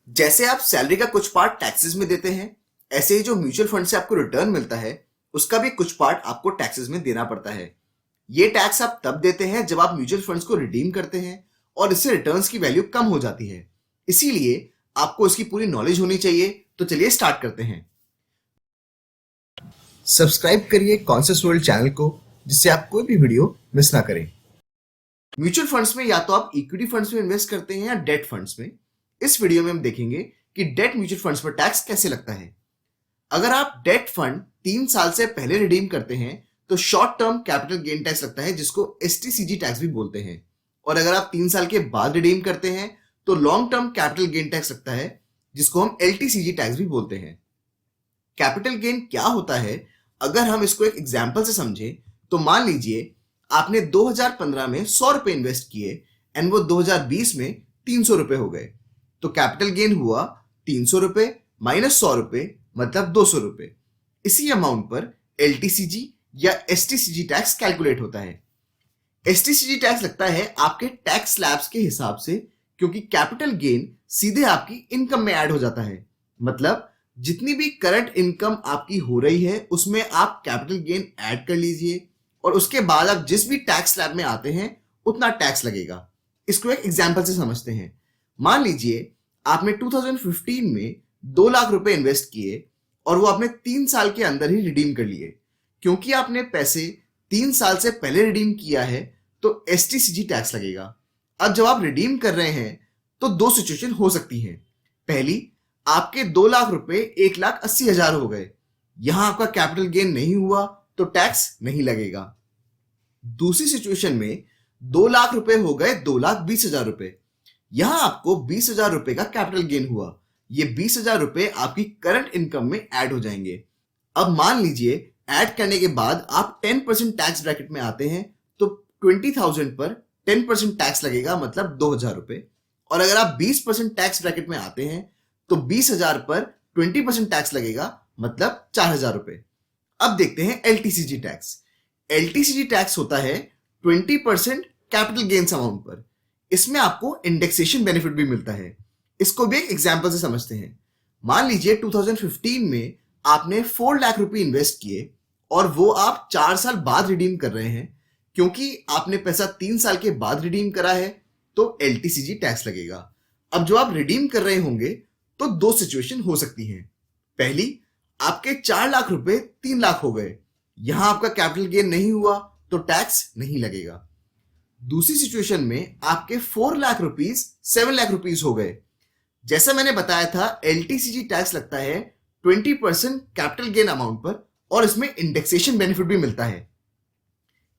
जैसे आप सैलरी का कुछ पार्ट टैक्सेस में देते हैं, ऐसे ही जो म्यूचुअल फंड से आपको रिटर्न मिलता है उसका भी कुछ पार्ट आपको टैक्सेस में देना पड़ता है। ये टैक्स आप तब देते हैं जब आप म्यूचुअल फंड्स को रिडीम करते हैं और इससे रिटर्न्स की वैल्यू कम हो जाती है। इसीलिए आपको इसकी पूरी नॉलेज होनी चाहिए। तो चलिए स्टार्ट करते हैं। सब्सक्राइब करिए कॉन्सेप्ट्स वर्ल्ड चैनल को, जिससे आप कोई भी वीडियो मिस ना करें। म्यूचुअल फंड्स में या तो आप इक्विटी फंड्स में इन्वेस्ट करते हैं या डेट फंड्स में। इस वीडियो में हम देखेंगे कि डेट म्यूचुअल फंड्स पर टैक्स कैसे लगता है। अगर आप डेट फंड 3 साल से पहले रिडीम करते हैं तो short term capital gain tax लगता है, जिसको एसटीसीजी टैक्स भी बोलते हैं। और अगर आप 3 साल के बाद रिडीम करते हैं तो long term capital gain tax लगता है, जिसको हम एलटीसीजी टैक्स भी बोलते हैं। कैपिटल गेन क्या होता है, अगर हम इसको एक एग्जाम्पल से समझें तो मान लीजिए आपने 2015 में 100 रुपए इन्वेस्ट किए एंड वो 2020 में 300 रुपए हो गए। तो कैपिटल गेन हुआ 300 रुपए माइनस 100 रुपए, मतलब 200 रुपए। इसी अमाउंट पर एलटीसीजी या एसटीसीजी टैक्स कैलकुलेट होता है। एसटीसीजी टैक्स लगता है आपके टैक्स स्लैब्स के हिसाब से, क्योंकि कैपिटल गेन सीधे आपकी इनकम में ऐड हो जाता है। मतलब जितनी भी करंट इनकम आपकी हो रही है उसमें आप कैपिटल गेन ऐड कर लीजिए और उसके बाद आप जिस भी टैक्स स्लैब में आते हैं उतना टैक्स लगेगा। इसको एक एग्जांपल से समझते हैं। मान लीजिए आपने 2015 में 2 लाख रुपए इन्वेस्ट किए और वो आपने 3 साल के अंदर ही रिडीम कर लिए। क्योंकि आपने पैसे 3 साल से पहले रिडीम किया है तो एसटीसीजी टैक्स लगेगा। अब जब आप रिडीम कर रहे हैं तो 2 सिचुएशन हो सकती हैं। पहली, आपके 2 लाख रुपए 1,80,000 हो गए। यहां आपका कैपिटल गेन नहीं हुआ तो टैक्स नहीं लगेगा। दूसरी सिचुएशन में 2 लाख रुपए हो गए 2,20,000 रुपए। यहां आपको 20,000 रुपए का कैपिटल गेन हुआ। ये 20,000 रुपए आपकी करंट इनकम में ऐड हो जाएंगे। अब मान लीजिए ऐड करने के बाद आप 10% टैक्स ब्रैकेट में आते हैं तो 20,000 पर 10% टैक्स लगेगा, मतलब 2,000 रुपए। और अगर आप 20% टैक्स ब्रैकेट में आते हैं तो 20,000 पर 20% टैक्स लगेगा, मतलब 4,000 रुपए। अब देखते हैं एलटीसीजी टैक्स। एलटीसीजी टैक्स होता है 20% कैपिटल गेन्स अमाउंट पर। इसमें आपको इंडेक्सेशन बेनिफिट भी मिलता है। इसको भी एक एग्जांपल से समझते हैं। मान लीजिए 2015 में आपने 4 लाख रुपए इन्वेस्ट किए और वो आप 4 साल बाद रिडीम कर रहे हैं। क्योंकि आपने पैसा 3 साल के बाद रिडीम करा है तो एलटीसीजी टैक्स लगेगा। अब जो आप रिडीम कर रहे होंगे तो 2 सिचुएशन हो सकती हैं। पहली, आपके 4 लाख रुपए 3 लाख हो गए। यहां आपका कैपिटल गेन नहीं हुआ तो टैक्स नहीं लगेगा। दूसरी सिचुएशन में आपके 4 लाख रुपीस 7 लाख रुपीस हो गए। जैसा मैंने बताया था, एलटीसीजी टैक्स लगता है 20% कैपिटल गेन अमाउंट पर और इसमें इंडेक्सेशन बेनिफिट भी मिलता है।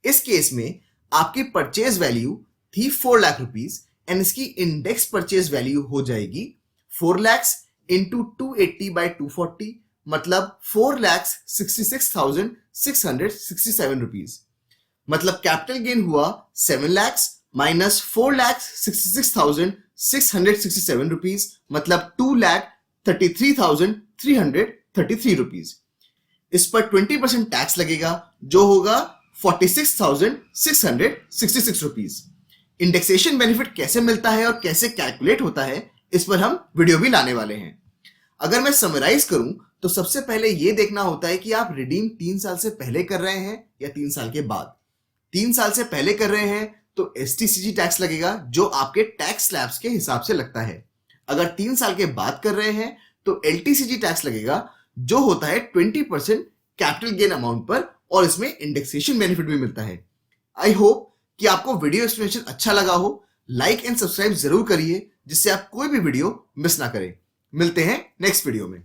इस केस में आपकी परचेज वैल्यू थी 4 लाख रुपीस एंड इसकी इंडेक्स परचेज वैल्यू हो जाएगी 4 लाख इंटू 280/240, मतलब 4,66,667 रुपीज। मतलब कैपिटल गेन हुआ 7 लाख माइनस 4,66,667 रुपीज, मतलब 2,33,333 रुपीज। इस पर 20% टैक्स लगेगा जो होगा 46,666 रुपीज। इंडेक्सेशन बेनिफिट कैसे मिलता है और कैसे कैलकुलेट होता है, इस पर हम वीडियो भी लाने वाले हैं। अगर मैं समराइज करूं तो सबसे पहले यह देखना होता है कि आप रिडीम 3 साल से पहले कर रहे हैं या 3 साल के बाद। 3 साल से पहले कर रहे हैं तो एसटीसीजी टैक्स लगेगा, जो आपके टैक्स स्लैब्स के हिसाब से लगता है। अगर 3 साल के बाद कर रहे हैं तो एलटीसीजी टैक्स लगेगा, जो होता है 20% कैपिटल गेन अमाउंट पर और इसमें इंडेक्सेशन बेनिफिट भी मिलता है। आई होप कि आपको वीडियो एक्सप्लेनेशन अच्छा लगा हो। लाइक एंड सब्सक्राइब जरूर करिए, जिससे आप कोई भी वीडियो मिस ना करें। मिलते हैं नेक्स्ट वीडियो में।